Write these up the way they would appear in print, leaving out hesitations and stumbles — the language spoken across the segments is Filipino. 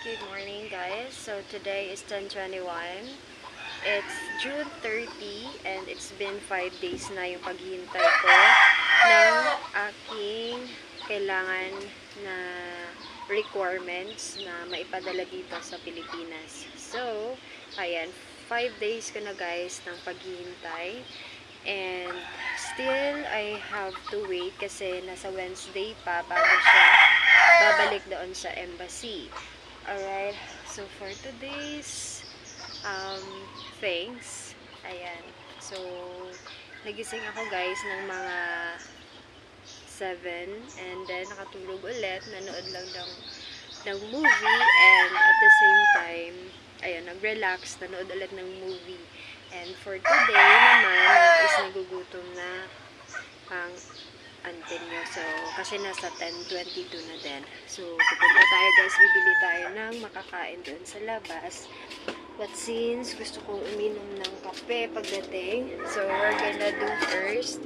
Good morning, guys. So today is 10/21. It's June 30 and it's been 5 days na yung paghihintay ko ng aking kailangan na requirements na maipadala dito sa Pilipinas. So, ayan, 5 days ko na, guys, ng paghihintay. And still, I have to wait kasi nasa Wednesday pa bago siya babalik doon sa embassy. Alright, so for today's things, ayan. So, nagising ako, guys, ng mga 7 and then nakatulog ulit, nanood lang ng movie, and at the same time, ayan, nag-relax, nanood ulit ng movie. And for today naman is nagugutom na ang auntie nyo. So, kasi nasa 10:22 na din. So, pupunta tayo, guys. Bibili tayo ng makakain doon sa labas. But since gusto kong uminom ng kape pagdating, so we're gonna do first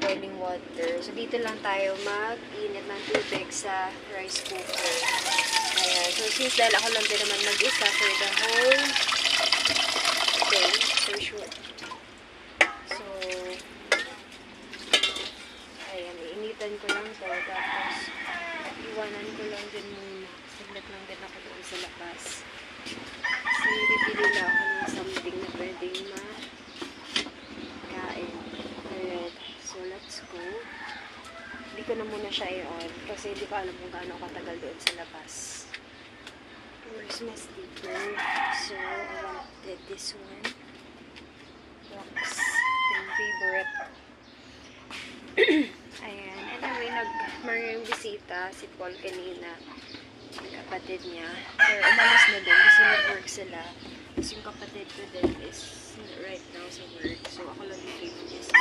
boiling water. So, dito lang tayo mag-init ng tubig sa rice cooker. Ayan. So, since dahil ako lang din naman mag-isa for the whole day, for sure. So, ayan, iinitan ko lang to, tapos iwanan ko lang din muna. Saglit lang din ako doon sa labas. So, bibili lang ako ng something na pwedeng makain. Alright, so let's go. Hindi ko na muna siya i-on kasi hindi ko alam kung gaano katagal doon sa labas. Where's my sticker? So, I wanted this one. Box. Yung favorite. Ayan. Anyway, nag-maraming bisita si Paul kanina. Yung kapatid niya. Pero umalis na din kasi nag-work sila. Tapos yung kapatid ko din is right now sa work. So, ako lang dito yung mag-isa.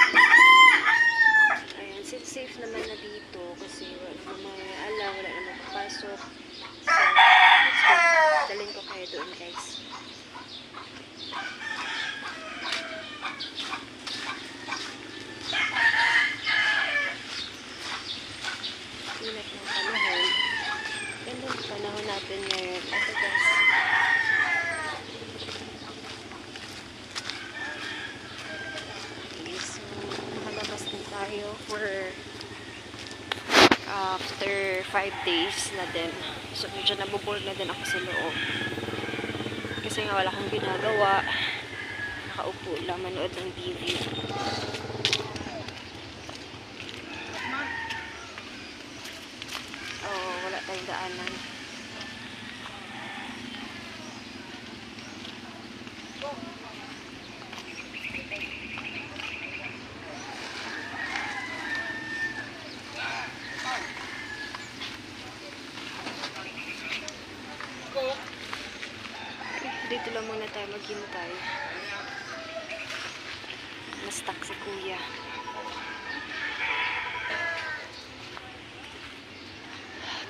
Ayan. Safe naman na dito kasi wala naman alam, wala naman papasok. So, let's go. Dalhin ko kayo doon, guys. Init ng panahon. Ganda ng panahon natin ngayon. Ito, guys. Okay, so nakalabas na tayo for after 5 days na din. So, medyo naboboard na din ako sa loob. Kasi nga wala akong ginagawa. Nakaupo lang, manood ng TV. Oh, wala tayong daanan. Dito lang muna tayo maghintay. Na-stuck si kuya.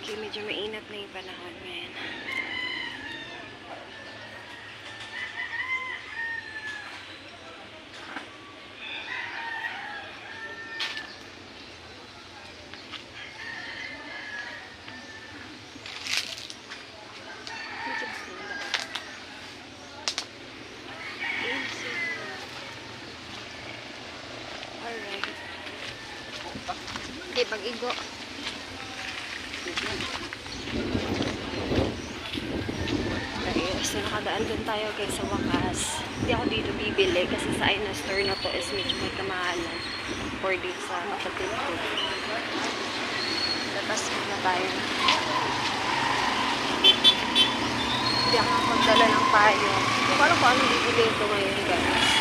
Okay, medyo mainat na yung panahon, man. Alright. Okay, pag-igo. Okay, so nakadaan din tayo, guys, sa wakas. Hindi ako dito bibili kasi sa Aina store na to is medyo may kamahalan for din sa kapatid ko. Labas na tayo. Hindi ako magdala ng payo. Hindi ko alam kung ano bibili ito ngayon, guys.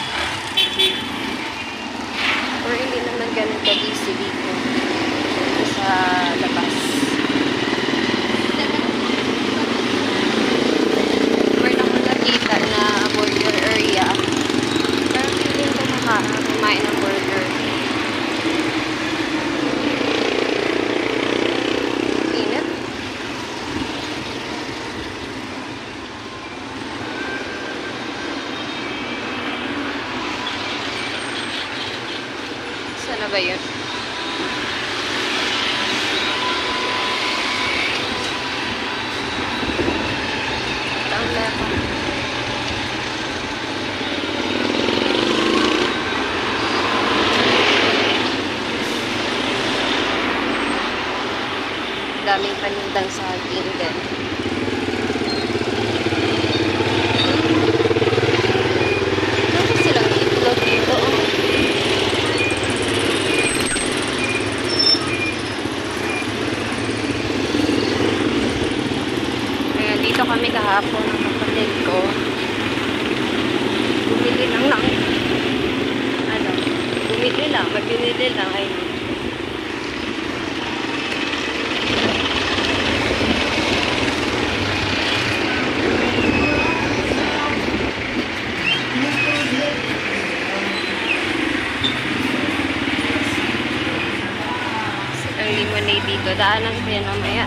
Or hindi naman ganun ka-busy dito sa labas. Meron ako nakita na burger area. Pero feeling ko kumain ng burger. Init. Sana ba yun? saging din. Ano silang itlog dito? Oh. Ayan, dito kami kahapon ng kapatid ko. Bumili lang ng ano, bumili lang, may binili lang, ayun. Ang lemonade dito, daanan ko yan mamaya.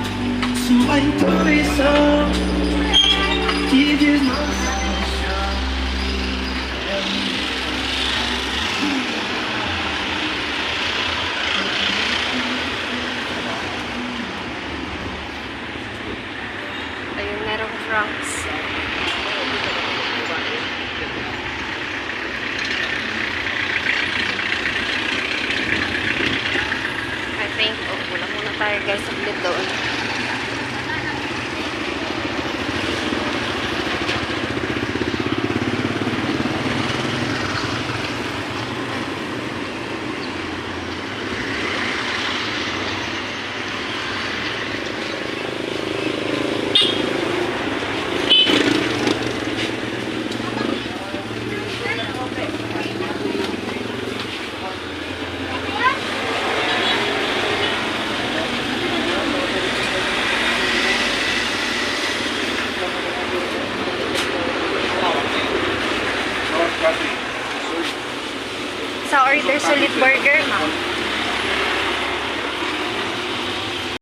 Ayun, merong Franks. I think, wala muna tayo guys, saglit doon. Sa order solid burger, ma'am.